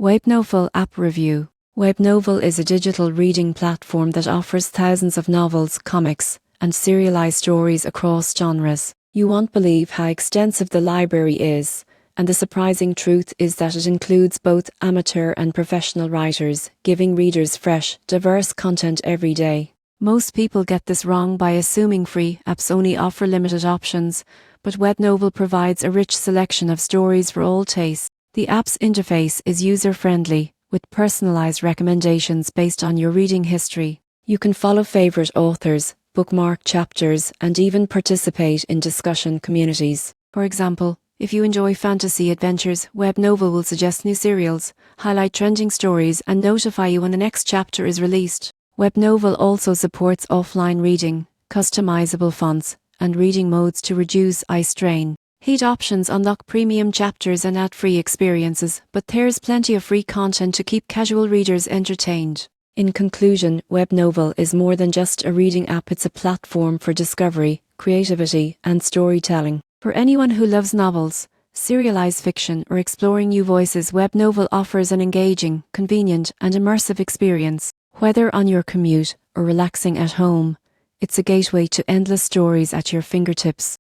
WebNovel App Review. WebNovel is a digital reading platform that offers thousands of novels, comics, and serialized stories across genres. You won't believe how extensive the library is, and the surprising truth is that it includes both amateur and professional writers, giving readers fresh, diverse content every day. Most people get this wrong by assuming free apps only offer limited options, but WebNovel provides a rich selection of stories for all tastes. The app's interface is user-friendly, with personalized recommendations based on your reading history. You can follow favorite authors, bookmark chapters, and even participate in discussion communities. For example, if you enjoy fantasy adventures, WebNovel will suggest new serials, highlight trending stories, and notify you when the next chapter is released. WebNovel also supports offline reading, customizable fonts, and reading modes to reduce eye strain. Paid options unlock premium chapters and ad-free experiences, but there's plenty of free content to keep casual readers entertained. In conclusion, WebNovel is more than just a reading app. It's a platform for discovery, creativity, and storytelling. For anyone who loves novels, serialized fiction, or exploring new voices, WebNovel offers an engaging, convenient, and immersive experience. Whether on your commute or relaxing at home, it's a gateway to endless stories at your fingertips.